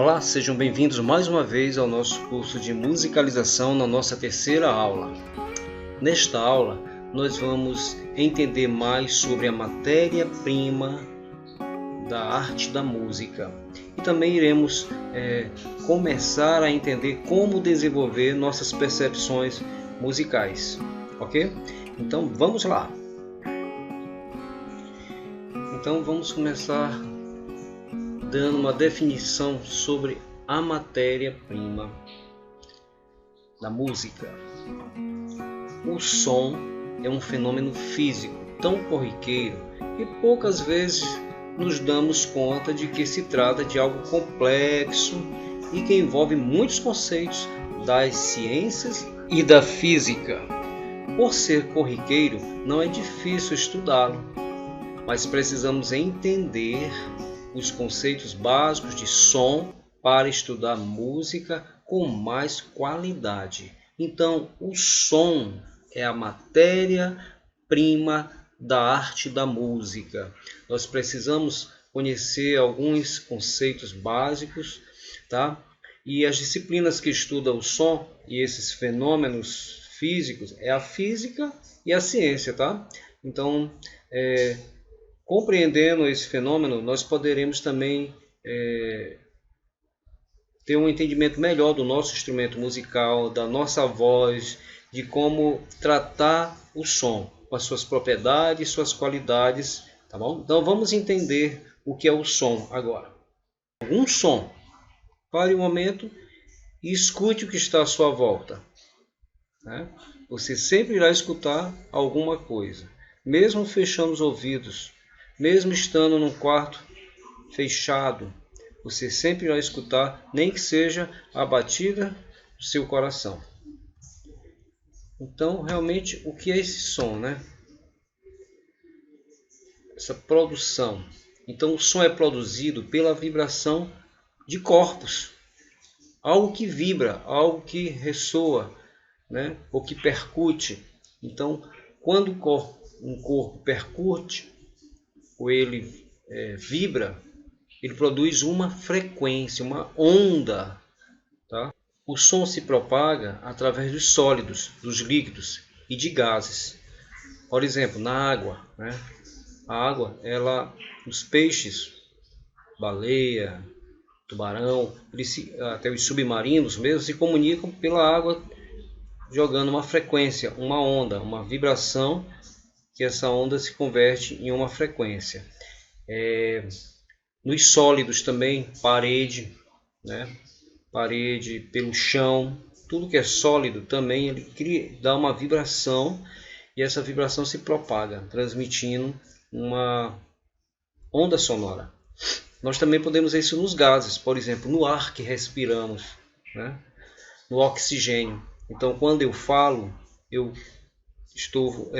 Olá, sejam bem-vindos mais uma vez ao nosso curso de musicalização na nossa terceira aula. Nesta aula, nós vamos entender mais sobre a matéria-prima da arte da música e também iremos começar a entender como desenvolver nossas percepções musicais, ok? Então vamos lá! Então vamos começar dando uma definição sobre a matéria-prima da música. O som é um fenômeno físico tão corriqueiro que poucas vezes nos damos conta de que se trata de algo complexo e que envolve muitos conceitos das ciências e da física. Por ser corriqueiro, não é difícil estudá-lo, mas precisamos entender os conceitos básicos de som para estudar música com mais qualidade. Então, o som é a matéria-prima da arte da música. Nós precisamos conhecer alguns conceitos básicos, tá? E as disciplinas que estudam o som e esses fenômenos físicos é a física e a ciência, tá? Então, compreendendo esse fenômeno, nós poderemos também ter um entendimento melhor do nosso instrumento musical, da nossa voz, de como tratar o som, com as suas propriedades, suas qualidades, tá bom? Então vamos entender o que é o som agora. Um som. Pare um momento e escute o que está à sua volta, né? Você sempre irá escutar alguma coisa, mesmo fechando os ouvidos. Mesmo estando num quarto fechado, você sempre irá escutar, nem que seja a batida do seu coração. Então, realmente, o que é esse som, né? Essa produção. Então, o som é produzido pela vibração de corpos. Algo que vibra, algo que ressoa, né? Ou que percute. Então, quando um corpo percute, ou ele vibra, ele produz uma frequência, uma onda, tá? O som se propaga através dos sólidos, dos líquidos e de gases. Por exemplo, na água, né? A água, os peixes, baleia, tubarão, até os submarinos mesmo, se comunicam pela água jogando uma frequência, uma onda, uma vibração, que essa onda se converte em uma frequência. Nos sólidos também, parede, né? Parede, pelo chão, tudo que é sólido também ele dá uma vibração e essa vibração se propaga, transmitindo uma onda sonora. Nós também podemos ver isso nos gases, por exemplo, no ar que respiramos, né? No oxigênio. Então, quando eu falo, eu estou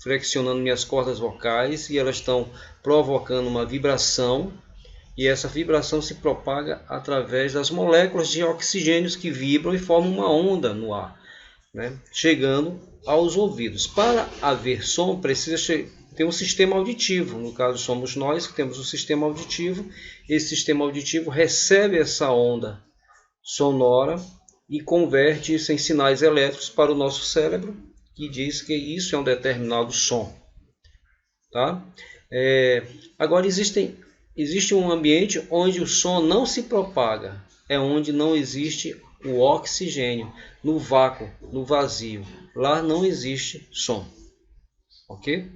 flexionando minhas cordas vocais e elas estão provocando uma vibração e essa vibração se propaga através das moléculas de oxigênio que vibram e formam uma onda no ar, né? Chegando aos ouvidos. Para haver som precisa ter um sistema auditivo, no caso somos nós que temos um sistema auditivo. Esse sistema auditivo recebe essa onda sonora e converte isso em sinais elétricos para o nosso cérebro, que diz que isso é um determinado som, tá? Agora existe um ambiente onde o som não se propaga, é onde não existe o oxigênio, no vácuo, no vazio. Lá não existe som, ok?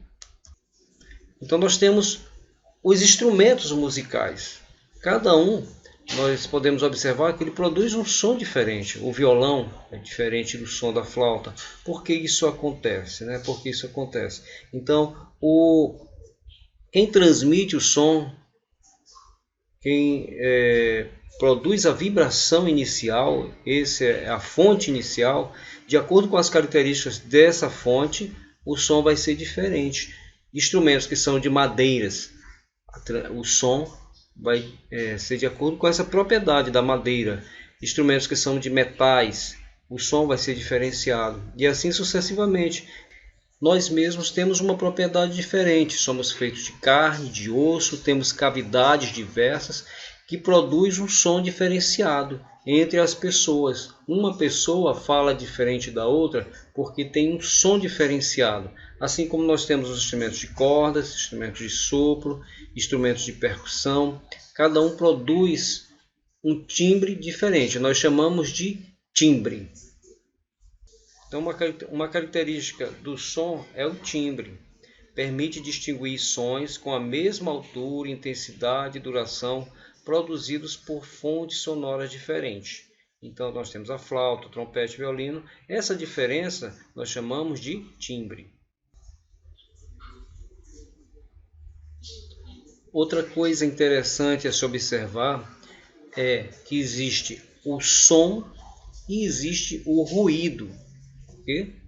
Então nós temos os instrumentos musicais. Cada um, nós podemos observar que ele produz um som diferente. O violão é diferente do som da flauta. Por que isso acontece, né? Por que isso acontece? Então, quem transmite o som, quem produz a vibração inicial, essa é a fonte inicial, de acordo com as características dessa fonte, o som vai ser diferente. Instrumentos que são de madeiras, o som vai ser de acordo com essa propriedade da madeira. Instrumentos que são de metais, o som vai ser diferenciado. E assim sucessivamente. Nós mesmos temos uma propriedade diferente. Somos feitos de carne, de osso, temos cavidades diversas que produz um som diferenciado entre as pessoas. Uma pessoa fala diferente da outra porque tem um som diferenciado. Assim como nós temos os instrumentos de cordas, instrumentos de sopro, instrumentos de percussão, cada um produz um timbre diferente. Nós chamamos de timbre. Então, uma característica do som é o timbre. Permite distinguir sons com a mesma altura, intensidade e duração produzidos por fontes sonoras diferentes. Então, nós temos a flauta, o trompete e o violino. Essa diferença nós chamamos de timbre. Outra coisa interessante a se observar é que existe o som e existe o ruído. Okay?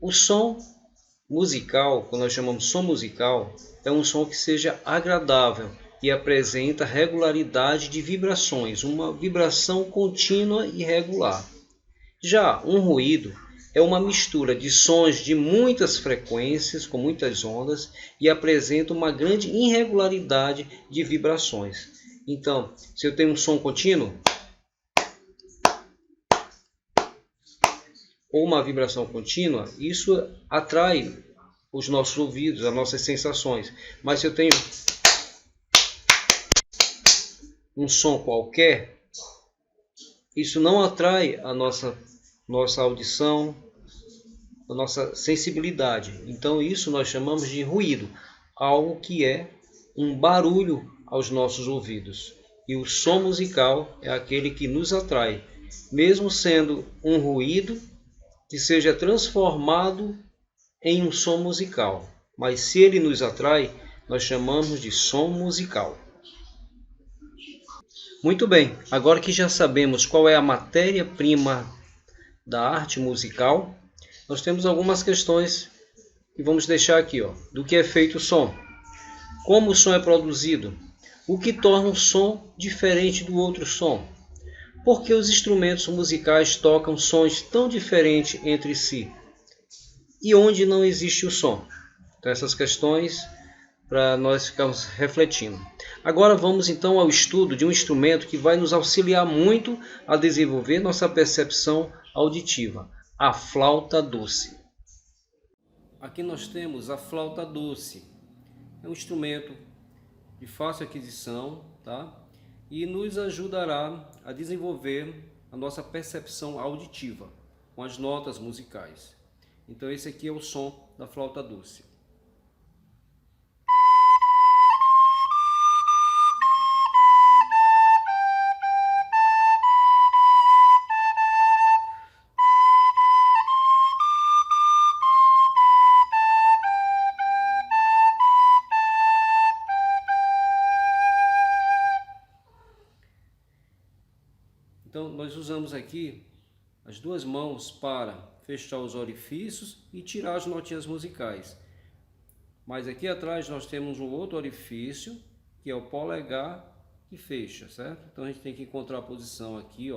O som musical, quando nós chamamos som musical, é um som que seja agradável e apresenta regularidade de vibrações, uma vibração contínua e regular. Já um ruído é uma mistura de sons de muitas frequências, com muitas ondas, e apresenta uma grande irregularidade de vibrações. Então, se eu tenho um som contínuo, ou uma vibração contínua, isso atrai os nossos ouvidos, as nossas sensações. Mas se eu tenho um som qualquer, isso não atrai a nossa audição, a nossa sensibilidade. Então isso nós chamamos de ruído, algo que é um barulho aos nossos ouvidos. E o som musical é aquele que nos atrai, mesmo sendo um ruído que seja transformado em um som musical. Mas se ele nos atrai, nós chamamos de som musical. Muito bem, agora que já sabemos qual é a matéria-prima da arte musical, nós temos algumas questões que vamos deixar aqui. Do que é feito o som? Como o som é produzido? O que torna um som diferente do outro som? Por que os instrumentos musicais tocam sons tão diferentes entre si? E onde não existe o som? Então essas questões para nós ficarmos refletindo. Agora vamos então ao estudo de um instrumento que vai nos auxiliar muito a desenvolver nossa percepção auditiva, a flauta doce. Aqui nós temos a flauta doce. É um instrumento de fácil aquisição, tá? E nos ajudará a desenvolver a nossa percepção auditiva com as notas musicais. Então esse aqui é o som da flauta doce. Então nós usamos aqui as duas mãos para fechar os orifícios e tirar as notinhas musicais. Mas aqui atrás nós temos um outro orifício, que é o polegar, que fecha, certo? Então a gente tem que encontrar a posição aqui,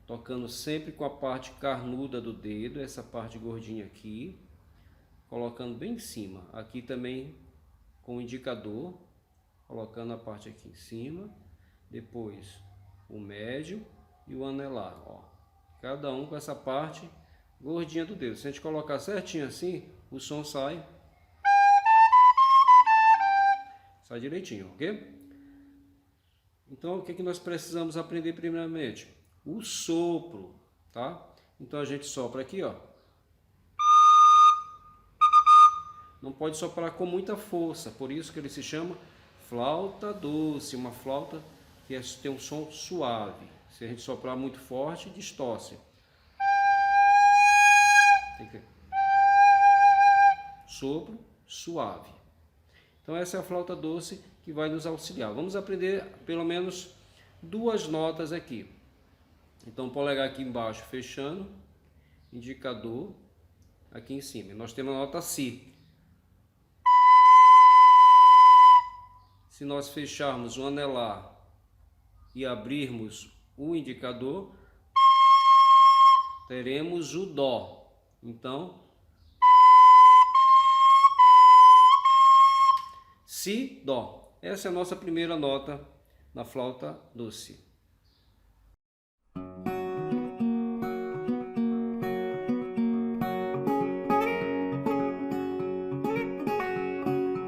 tocando sempre com a parte carnuda do dedo, essa parte gordinha aqui, colocando bem em cima. Aqui também com o indicador, colocando a parte aqui em cima, depois o médio e o anelar, cada um com essa parte gordinha do dedo. Se a gente colocar certinho assim, o som sai direitinho, ok? Então, o que nós precisamos aprender primeiramente? O sopro, tá? Então a gente sopra aqui, Não pode soprar com muita força, por isso que ele se chama flauta doce, uma flauta que tem um som suave. Se a gente soprar muito forte, distorce. Tem que... Sopro suave. Então essa é a flauta doce que vai nos auxiliar. Vamos aprender pelo menos duas notas aqui. Então polegar aqui embaixo fechando, indicador aqui em cima. Nós temos a nota Si. Se nós fecharmos o anelar e abrirmos o indicador, teremos o Dó. Então, Si, Dó. Essa é a nossa primeira nota na flauta doce.